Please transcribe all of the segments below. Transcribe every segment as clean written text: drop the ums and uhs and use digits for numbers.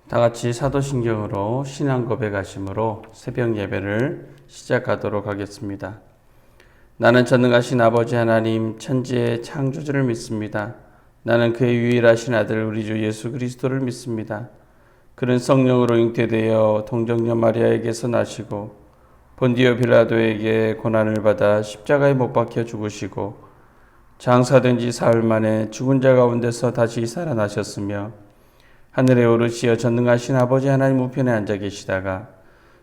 다 같이 사도신경으로 신앙 고백하심으로 새벽 예배를 시작하도록 하겠습니다. 나는 전능하신 아버지 하나님 천지의 창조주를 믿습니다. 나는 그의 유일하신 아들 우리 주 예수 그리스도를 믿습니다. 그는 성령으로 잉태되어 동정녀 마리아에게서 나시고 본디오 빌라도에게 고난을 받아 십자가에 못 박혀 죽으시고 장사된 지 사흘 만에 죽은 자 가운데서 다시 살아나셨으며 하늘에 오르시어 전능하신 아버지 하나님 우편에 앉아 계시다가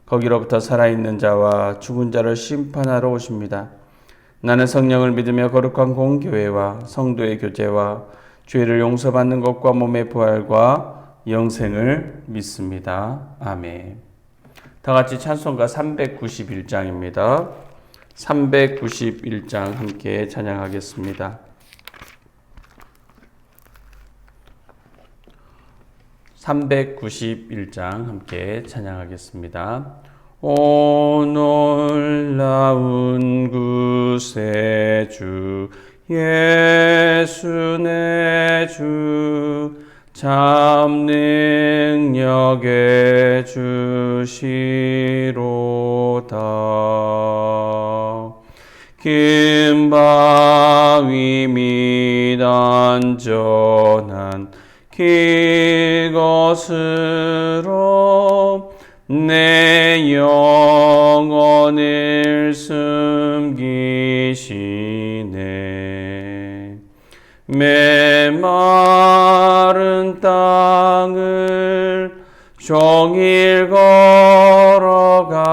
거기로부터 살아있는 자와 죽은 자를 심판하러 오십니다. 나는 성령을 믿으며 거룩한 공교회와 성도의 교제와 죄를 용서받는 것과 몸의 부활과 영생을 믿습니다. 아멘. 다 같이 찬송가 391장입니다. 391장 함께 찬양하겠습니다. 391장 함께 찬양하겠습니다. 오 놀라운 구세주 예수 내 주 참 능력의 주시로다. 긴 바위 및 안전한 그것으로 내 영혼을 숨기시네. 메마른 땅을 종일 걸어가도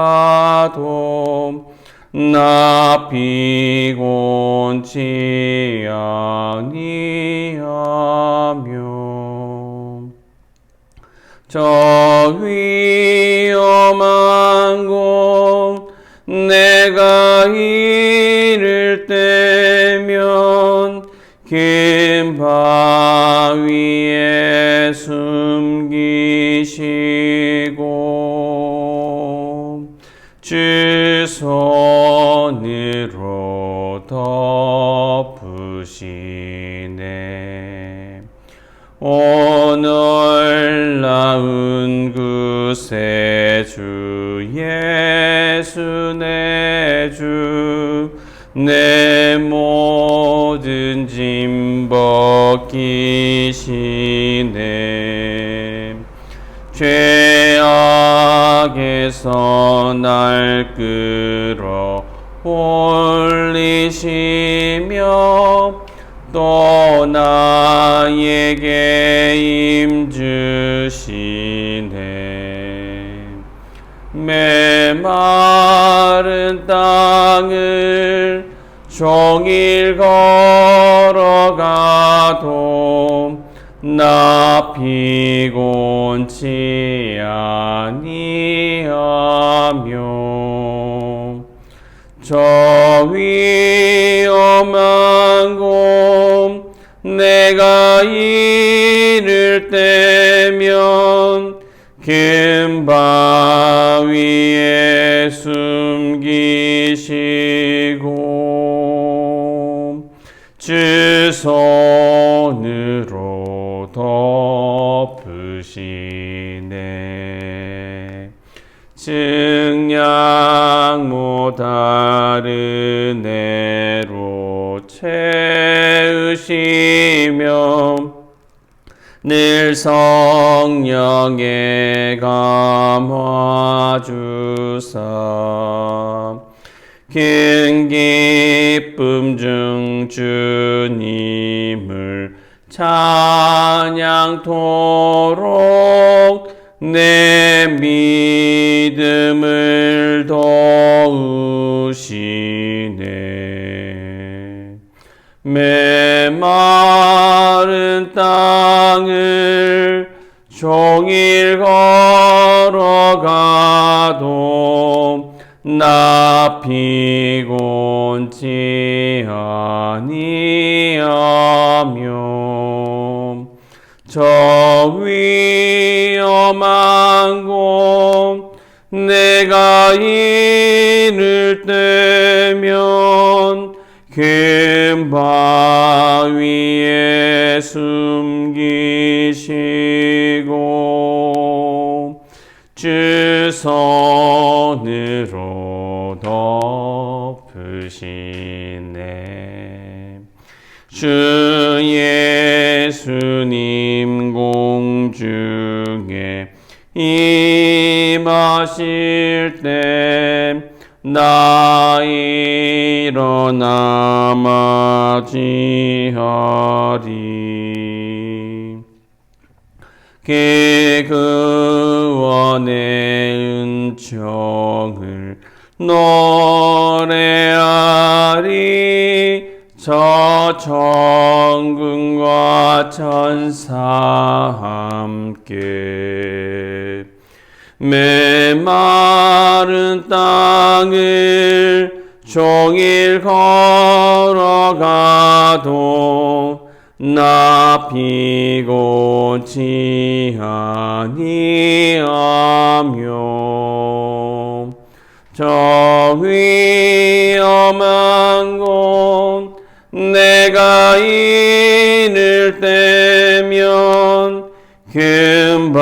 나 피곤치 아니하며 저 위험한 곳 내가 이를 때면 긴 바위에 숨기시고 주 손으로 덮으시네. 오 놀라운 구세주 예수 내 주 내 모든 짐 벗기시네. 죄악에서 날 끌어 올리시며 또 나에게 힘주시네. 메마른 땅을 종일 걸어가도 나 피곤치 아니하며 저 위험한 곳 내가 이를 때면 긴 바위에 숨기시고 주 손으로 덮으시네. 증량 못하는 애로 채우시며 늘 성령에 감화 주사 큰 기쁨 중 주님을 찬양토록 내 믿음을 도우시네. 메마른 땅을 종일 걸어가도 나 피곤치 아니하며 저 위험한 곳 내가 이를 때면 큰 바위에 숨기시고 주 손으로 덮으시네. 주 예수님 공중에 임하실 때 나 일어나 맞이하리. 개그원의 은총을 노래하리. 저 천군과 천사 함께 메마른 땅을 종일 걸어가도 나 피곤치 아니하며 저 위험한 곳 내가 이를 때면 금바위에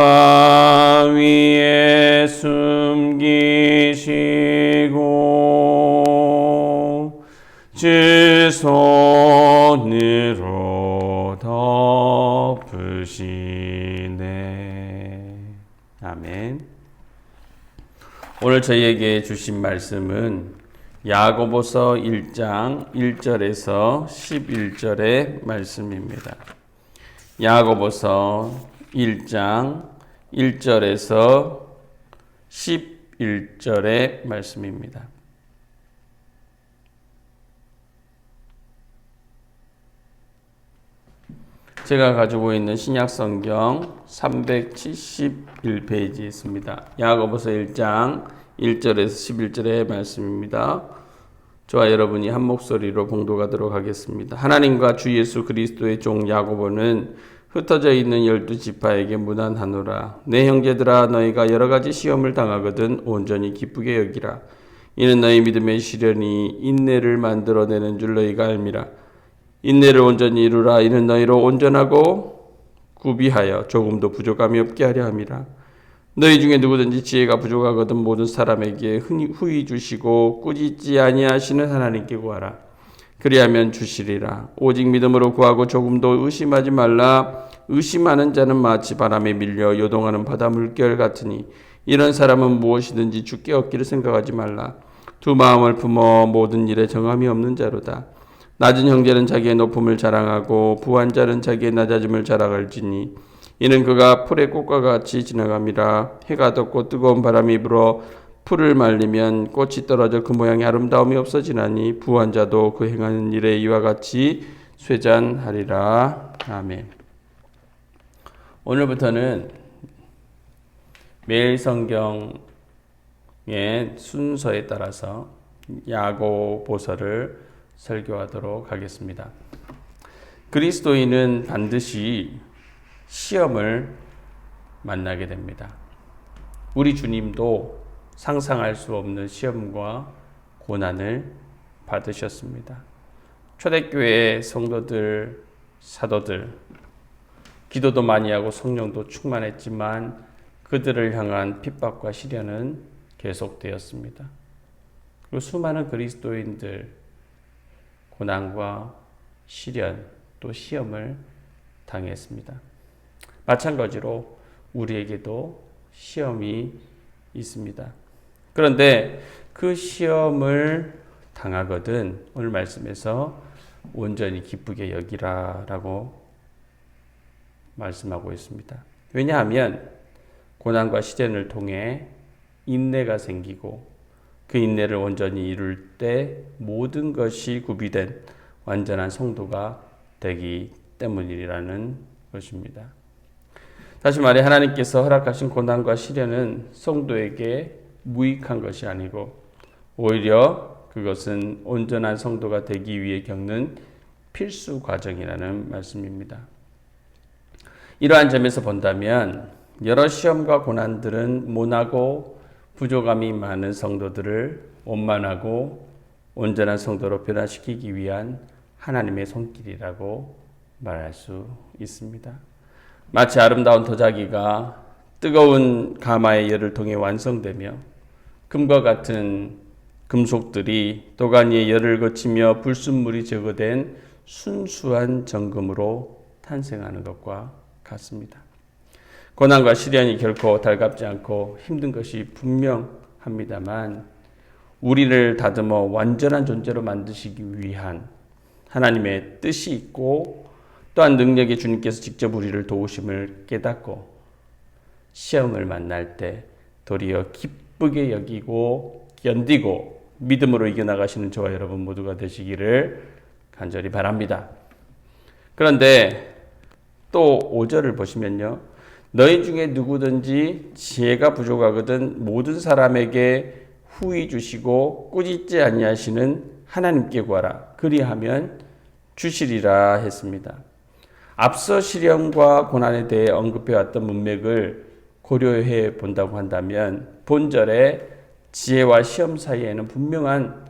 숨기시고 주 손으로 덮으시네. 아멘. 오늘 저희에게 주신 말씀은 야고보서 1장 1절에서 11절의 말씀입니다. 야고보서 1장 1절에서 11절의 말씀입니다. 제가 가지고 있는 신약성경 371페이지에 있습니다. 야고보서 1장 1절에서 11절의 말씀입니다. 저와 여러분이 한 목소리로 봉독하도록 하겠습니다. 하나님과 주 예수 그리스도의 종 야고보는 흩어져 있는 12지파에게 문안하노라. 내 형제들아, 너희가 여러 가지 시험을 당하거든 온전히 기쁘게 여기라. 이는 너희 믿음의 시련이 인내를 만들어내는 줄 너희가 알미라. 인내를 온전히 이루라. 이는 너희로 온전하고 구비하여 조금도 부족함이 없게 하려 함이라. 너희 중에 누구든지 지혜가 부족하거든 모든 사람에게 후히 주시고 꾸짖지 아니하시는 하나님께 구하라. 그리하면 주시리라. 오직 믿음으로 구하고 조금도 의심하지 말라. 의심하는 자는 마치 바람에 밀려 요동하는 바다 물결 같으니 이런 사람은 무엇이든지 주께 얻기를 생각하지 말라. 두 마음을 품어 모든 일에 정함이 없는 자로다. 낮은 형제는 자기의 높음을 자랑하고 부한 자는 자기의 낮아짐을 자랑할지니 이는 그가 풀의 꽃과 같이 지나감이라. 해가 덥고 뜨거운 바람이 불어 풀을 말리면 꽃이 떨어져 그 모양의 아름다움이 없어지나니 부한 자도 그 행하는 일에 이와 같이 쇠잔하리라. 아멘. 오늘부터는 매일 성경의 순서에 따라서 야고보서를 설교하도록 하겠습니다. 그리스도인은 반드시 시험을 만나게 됩니다. 우리 주님도 상상할 수 없는 시험과 고난을 받으셨습니다. 초대교회 성도들, 사도들, 기도도 많이 하고 성령도 충만했지만 그들을 향한 핍박과 시련은 계속되었습니다. 그리고 수많은 그리스도인들 고난과 시련 또 시험을 당했습니다. 마찬가지로 우리에게도 시험이 있습니다. 그런데 그 시험을 당하거든 오늘 말씀에서 온전히 기쁘게 여기라 라고 말씀하고 있습니다. 왜냐하면 고난과 시련을 통해 인내가 생기고 그 인내를 온전히 이룰 때 모든 것이 구비된 완전한 성도가 되기 때문이라는 것입니다. 다시 말해 하나님께서 허락하신 고난과 시련은 성도에게 무익한 것이 아니고 오히려 그것은 온전한 성도가 되기 위해 겪는 필수 과정이라는 말씀입니다. 이러한 점에서 본다면 여러 시험과 고난들은 모나고 부족함이 많은 성도들을 원만하고 온전한 성도로 변화시키기 위한 하나님의 손길이라고 말할 수 있습니다. 마치 아름다운 도자기가 뜨거운 가마의 열을 통해 완성되며 금과 같은 금속들이 도가니의 열을 거치며 불순물이 제거된 순수한 정금으로 탄생하는 것과 같습니다. 고난과 시련이 결코 달갑지 않고 힘든 것이 분명합니다만 우리를 다듬어 완전한 존재로 만드시기 위한 하나님의 뜻이 있고 또한 능력의 주님께서 직접 우리를 도우심을 깨닫고 시험을 만날 때 도리어 기쁘게 여기고 견디고 믿음으로 이겨나가시는 저와 여러분 모두가 되시기를 간절히 바랍니다. 그런데 또 5절을 보시면요. 너희 중에 누구든지 지혜가 부족하거든 모든 사람에게 후히 주시고 꾸짖지 아니하시는 하나님께 구하라. 그리하면 주시리라 했습니다. 앞서 시련과 고난에 대해 언급해왔던 문맥을 고려해 본다고 한다면 본절에 지혜와 시험 사이에는 분명한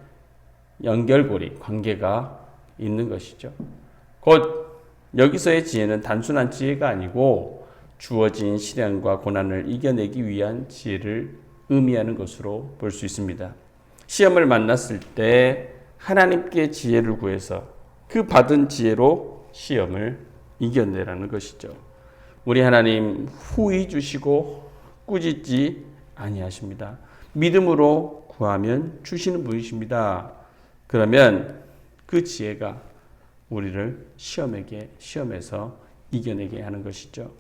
연결고리, 관계가 있는 것이죠. 곧 여기서의 지혜는 단순한 지혜가 아니고 주어진 시련과 고난을 이겨내기 위한 지혜를 의미하는 것으로 볼 수 있습니다. 시험을 만났을 때 하나님께 지혜를 구해서 그 받은 지혜로 시험을 이겨내라는 것이죠. 우리 하나님 후히 주시고 꾸짖지 아니하십니다. 믿음으로 구하면 주시는 분이십니다. 그러면 그 지혜가 우리를 시험에서 이겨내게 하는 것이죠.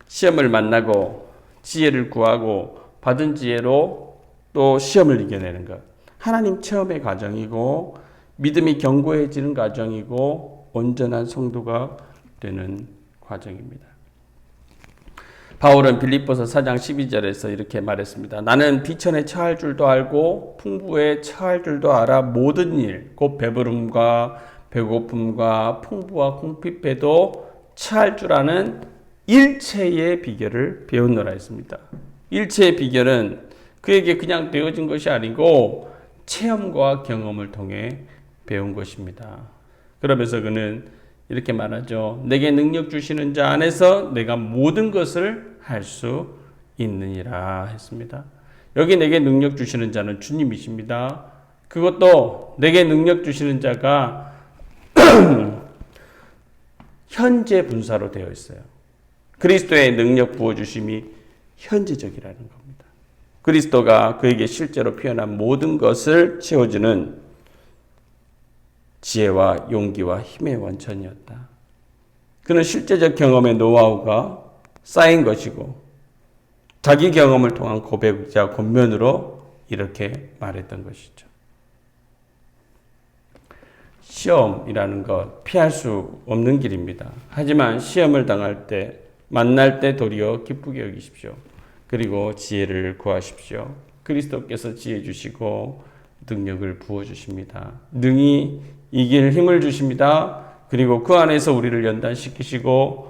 시험을 만나고 지혜를 구하고 받은 지혜로 또 시험을 이겨내는 것. 하나님 체험의 과정이고 믿음이 견고해지는 과정이고 온전한 성도가 되는 과정입니다. 바울은 빌립보서 4장 12절에서 이렇게 말했습니다. 나는 비천에 처할 줄도 알고 풍부에 처할 줄도 알아 모든 일, 곧 배부름과 배고픔과 풍부와 궁핍에도 처할 줄 아는 일체의 비결을 배웠노라 했습니다. 일체의 비결은 그에게 그냥 되어진 것이 아니고 체험과 경험을 통해 배운 것입니다. 그러면서 그는 이렇게 말하죠. 내게 능력 주시는 자 안에서 내가 모든 것을 할 수 있느니라 했습니다. 여기 내게 능력 주시는 자는 주님이십니다. 그것도 내게 능력 주시는 자가 현재 분사로 되어 있어요. 그리스도의 능력 부어주심이 현재적이라는 겁니다. 그리스도가 그에게 실제로 표현한 모든 것을 채워주는 지혜와 용기와 힘의 원천이었다. 그는 실제적 경험의 노하우가 쌓인 것이고 자기 경험을 통한 고백이자 권면으로 이렇게 말했던 것이죠. 시험이라는 것 피할 수 없는 길입니다. 하지만 시험을 당할 때 만날 때 도리어 기쁘게 여기십시오. 그리고 지혜를 구하십시오. 그리스도께서 지혜 주시고 능력을 부어주십니다. 능히 이길 힘을 주십니다. 그리고 그 안에서 우리를 연단시키시고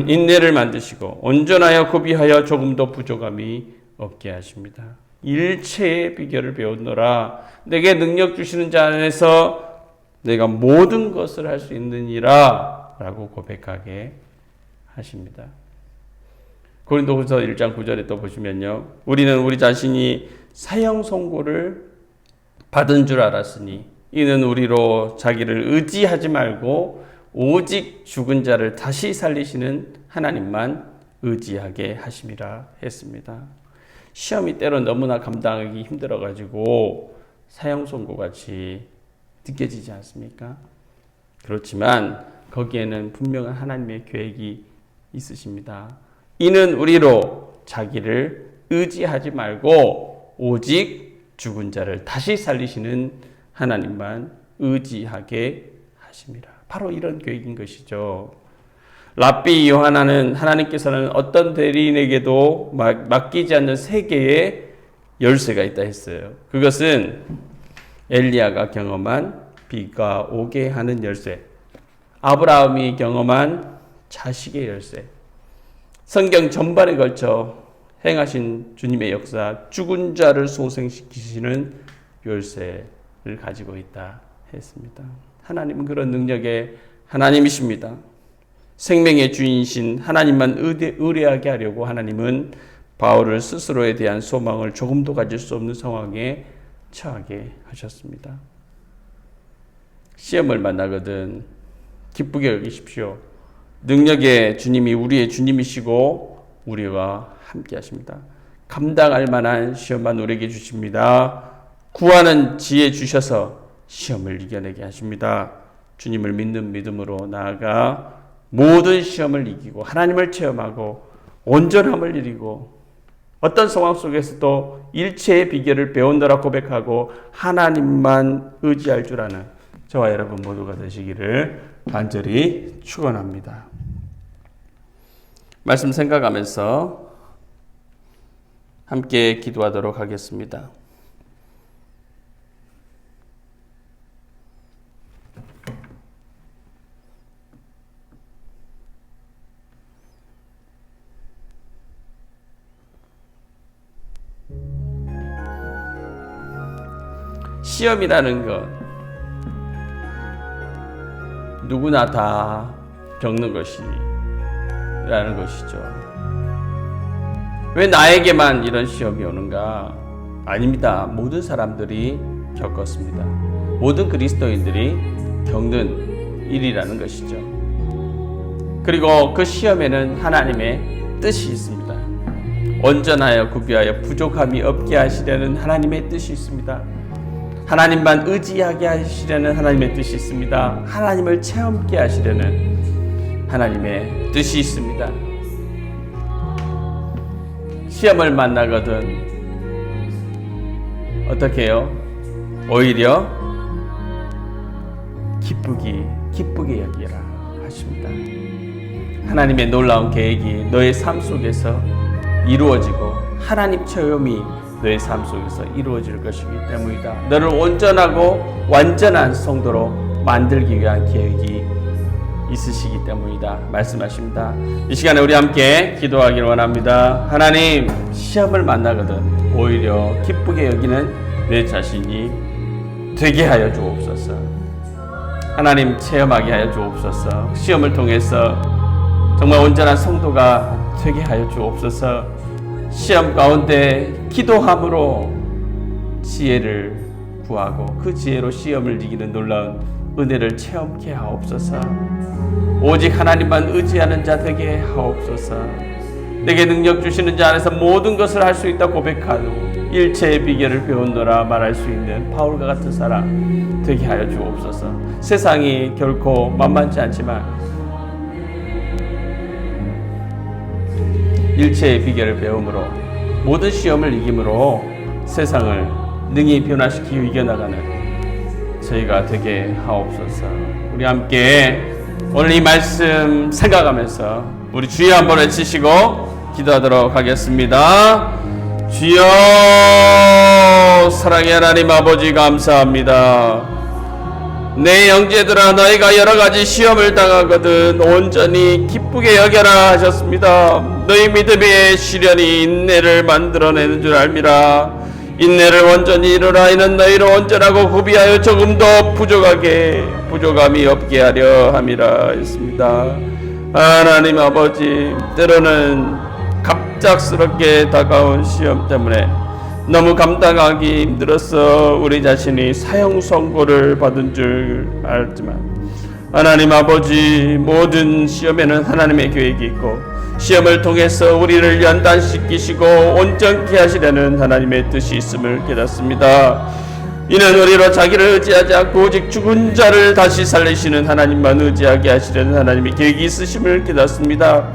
인내를 만드시고 온전하여 구비하여 조금도 부족함이 없게 하십니다. 일체의 비결을 배웠노라. 내게 능력 주시는 자 안에서 내가 모든 것을 할 수 있느니라 라고 고백하게 하십니다. 고린도후서 1장 9절에 또 보시면요. 우리는 우리 자신이 사형 선고를 받은 줄 알았으니 이는 우리로 자기를 의지하지 말고 오직 죽은 자를 다시 살리시는 하나님만 의지하게 하심이라 했습니다. 시험이 때로 너무나 감당하기 힘들어가지고 사형 선고같이 느껴지지 않습니까? 그렇지만 거기에는 분명한 하나님의 계획이 있으십니다. 이는 우리로 자기를 의지하지 말고 오직 죽은 자를 다시 살리시는 하나님만 의지하게 하심이라. 바로 이런 계획인 것이죠. 랍비 요하나는 하나님께서는 어떤 대리인에게도 맡기지 않는 세 개의 열쇠가 있다 했어요. 그것은 엘리야가 경험한 비가 오게 하는 열쇠, 아브라함이 경험한 자식의 열쇠, 성경 전반에 걸쳐 행하신 주님의 역사, 죽은 자를 소생시키시는 열쇠를 가지고 있다 했습니다. 하나님은 그런 능력의 하나님이십니다. 생명의 주인이신 하나님만 의뢰하게 하려고 하나님은 바울을 스스로에 대한 소망을 조금도 가질 수 없는 상황에 처하게 하셨습니다. 시험을 만나거든 기쁘게 여기십시오. 능력의 주님이 우리의 주님이시고 우리와 함께 하십니다. 감당할 만한 시험만 우리에게 주십니다. 구하는 지혜 주셔서 시험을 이겨내게 하십니다. 주님을 믿는 믿음으로 나아가 모든 시험을 이기고 하나님을 체험하고 온전함을 이루고 어떤 상황 속에서도 일체의 비결을 배운다라 고백하고 하나님만 의지할 줄 아는 저와 여러분 모두가 되시기를 간절히 축원합니다. 말씀 생각하면서 함께 기도하도록 하겠습니다. 시험이라는 것 누구나 다 겪는 것이라는 것이죠. 왜 나에게만 이런 시험이 오는가? 아닙니다. 모든 사람들이 겪었습니다. 모든 그리스도인들이 겪는 일이라는 것이죠. 그리고 그 시험에는 하나님의 뜻이 있습니다. 온전하여 구비하여 부족함이 없게 하시려는 하나님의 뜻이 있습니다. 하나님만 의지하게 하시려는 하나님의 뜻이 있습니다. 하나님을 체험케 하시려는 하나님의 뜻이 있습니다. 시험을 만나거든 어떻게 해요? 오히려 기쁘게 여기라 하십니다. 하나님의 놀라운 계획이 너의 삶 속에서 이루어지고 하나님 체험이 너의 삶 속에서 이루어질 것이기 때문이다. 너를 온전하고 완전한 성도로 만들기 위한 계획이 있으시기 때문이다 말씀하십니다. 이 시간에 우리 함께 기도하기를 원합니다. 하나님, 시험을 만나거든 오히려 기쁘게 여기는 내 자신이 되게 하여 주옵소서. 하나님, 체험하게 하여 주옵소서. 시험을 통해서 정말 온전한 성도가 되게 하여 주옵소서. 시험 가운데 기도함으로 지혜를 구하고 그 지혜로 시험을 이기는 놀라운 은혜를 체험케 하옵소서. 오직 하나님만 의지하는 자 되게 하옵소서. 내게 능력 주시는 자 안에서 모든 것을 할 수 있다 고백하고 일체의 비결을 배운노라 말할 수 있는 바울과 같은 사람 되게 하여 주옵소서. 세상이 결코 만만치 않지만 일체의 비결을 배움으로 모든 시험을 이김으로 세상을 능히 변화시키고 이겨나가는 저희가 되게 하옵소서. 우리 함께 오늘 이 말씀 생각하면서 우리 주여 한번 외치시고 기도하도록 하겠습니다. 주여, 사랑의 하나님 아버지 감사합니다. 내 형제들아, 너희가 여러가지 시험을 당하거든 온전히 기쁘게 여겨라 하셨습니다. 너희 믿음의 시련이 인내를 만들어내는 줄 알미라. 인내를 온전히 이루라. 이는 너희를 온전하고 구비하여 조금도 부족함이 없게 하려 함이라 했습니다. 하나님 아버지, 때로는 갑작스럽게 다가온 시험 때문에 너무 감당하기 힘들어서 우리 자신이 사형 선고를 받은 줄 알지만 하나님 아버지, 모든 시험에는 하나님의 계획이 있고 시험을 통해서 우리를 연단시키시고 온전케 하시려는 하나님의 뜻이 있음을 깨닫습니다. 이는 우리로 자기를 의지하지 않고 오직 죽은 자를 다시 살리시는 하나님만 의지하게 하시려는 하나님의 계획이 있으심을 깨닫습니다.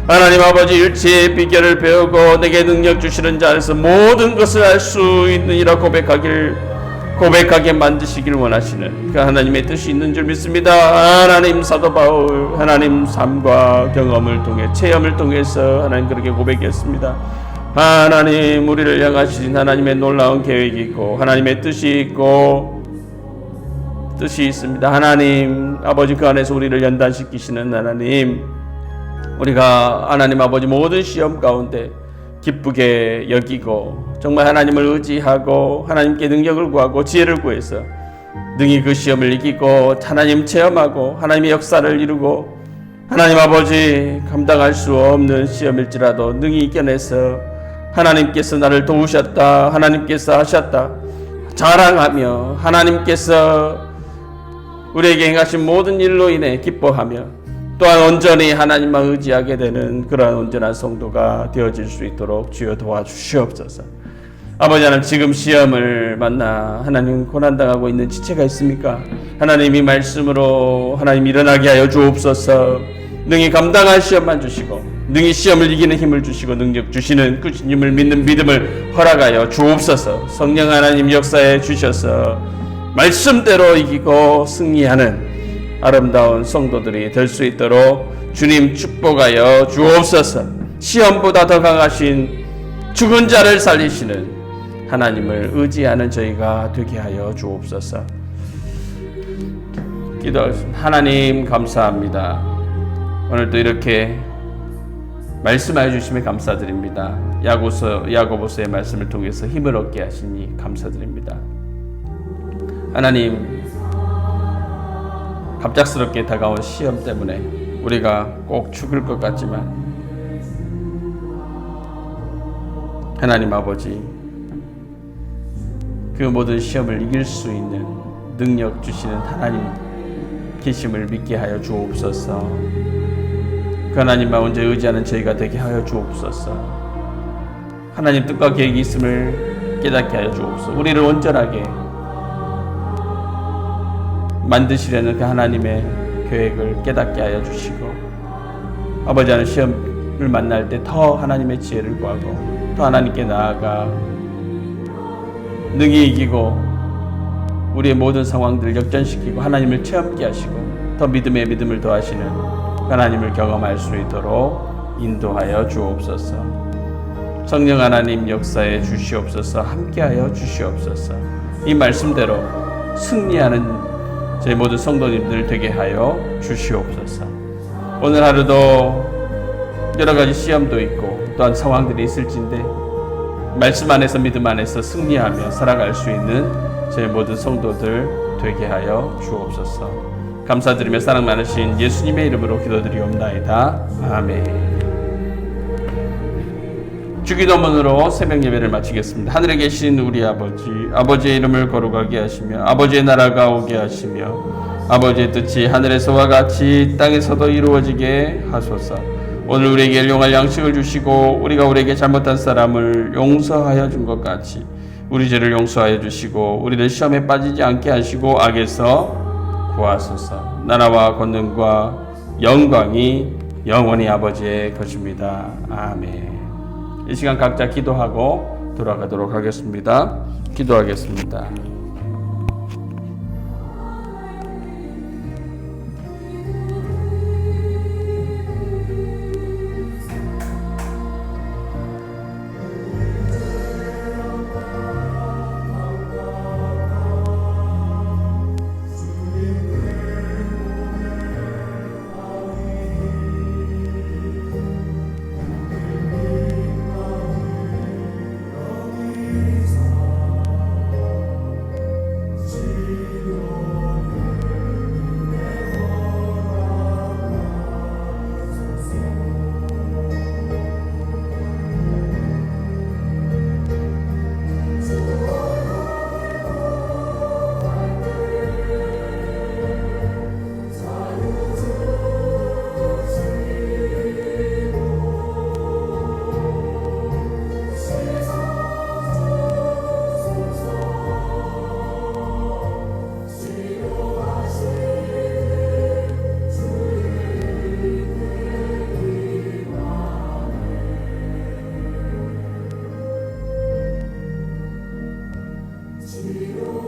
하나님 아버지, 일체의 비결을 배우고 내게 능력 주시는 자 안에서 모든 것을 할 수 있느니라 고백하게 만드시길 원하시는 그 하나님의 뜻이 있는 줄 믿습니다. 하나님, 사도 바울 하나님 삶과 경험을 통해 체험을 통해서 하나님 그렇게 고백했습니다. 하나님, 우리를 향하신 하나님의 놀라운 계획이 있고 하나님의 뜻이 있습니다. 하나님 아버지, 그 안에서 우리를 연단시키시는 하나님, 우리가 하나님 아버지 모든 시험 가운데 기쁘게 여기고 정말 하나님을 의지하고 하나님께 능력을 구하고 지혜를 구해서 능히 그 시험을 이기고 하나님 체험하고 하나님의 역사를 이루고 하나님 아버지, 감당할 수 없는 시험일지라도 능히 이겨내서 하나님께서 나를 도우셨다, 하나님께서 하셨다 자랑하며 하나님께서 우리에게 행하신 모든 일로 인해 기뻐하며 또한 온전히 하나님만 의지하게 되는 그러한 온전한 성도가 되어질 수 있도록 주여 도와주시옵소서. 아버지 하나님, 지금 시험을 만나 하나님 고난당하고 있는 지체가 있습니까? 하나님이 말씀으로 하나님 일어나게 하여 주옵소서. 능히 감당할 시험만 주시고 능히 시험을 이기는 힘을 주시고 능력 주시는 그 주님을 믿는 믿음을 허락하여 주옵소서. 성령 하나님 역사해 주셔서 말씀대로 이기고 승리하는 아름다운 성도들이 될 수 있도록 주님 축복하여 주옵소서. 시험보다 더 강하신 죽은 자를 살리시는 하나님을 의지하는 저희가 되게 하여 주옵소서. 기도하겠습니다. 하나님 감사합니다. 오늘도 이렇게 말씀하여 주심에 감사드립니다. 야고보서의 말씀을 통해서 힘을 얻게 하시니 감사드립니다. 하나님, 갑작스럽게 다가온 시험 때문에 우리가 꼭 죽을 것 같지만 하나님 아버지, 그 모든 시험을 이길 수 있는 능력 주시는 하나님 계심을 믿게 하여 주옵소서. 그 하나님만 언제 의지하는 저희가 되게 하여 주옵소서. 하나님 뜻과 계획이 있음을 깨닫게 하여 주옵소서. 우리를 온전하게 만드시려는 그 하나님의 계획을 깨닫게 하여 주시고, 아버지 하나님, 시험을 만날 때 더 하나님의 지혜를 구하고 더 하나님께 나아가 능히 이기고 우리의 모든 상황들을 역전시키고 하나님을 체험케 하시고 더 믿음에 믿음을 더하시는 하나님을 경험할 수 있도록 인도하여 주옵소서. 성령 하나님 역사해 주시옵소서. 함께하여 주시옵소서. 이 말씀대로 승리하는 저희 모든 성도님들 되게 하여 주시옵소서. 오늘 하루도 여러 가지 시험도 있고 또한 상황들이 있을진데 말씀 안에서 믿음 안에서 승리하며 살아갈 수 있는 저희 모든 성도들 되게 하여 주옵소서. 감사드리며 사랑 많으신 예수님의 이름으로 기도드리옵나이다. 아멘. 주기도문으로 새벽 예배를 마치겠습니다. 하늘에 계신 우리 아버지, 아버지의 이름을 거룩하게 하시며 아버지의 나라가 오게 하시며 아버지의 뜻이 하늘에서와 같이 땅에서도 이루어지게 하소서. 오늘 우리에게 일용할 양식을 주시고 우리가 우리에게 잘못한 사람을 용서하여 준 것 같이 우리 죄를 용서하여 주시고 우리를 시험에 빠지지 않게 하시고 악에서 구하소서. 나라와 권능과 영광이 영원히 아버지의 것입니다. 아멘. 이 시간 각자 기도하고 돌아가도록 하겠습니다. 기도하겠습니다. 지루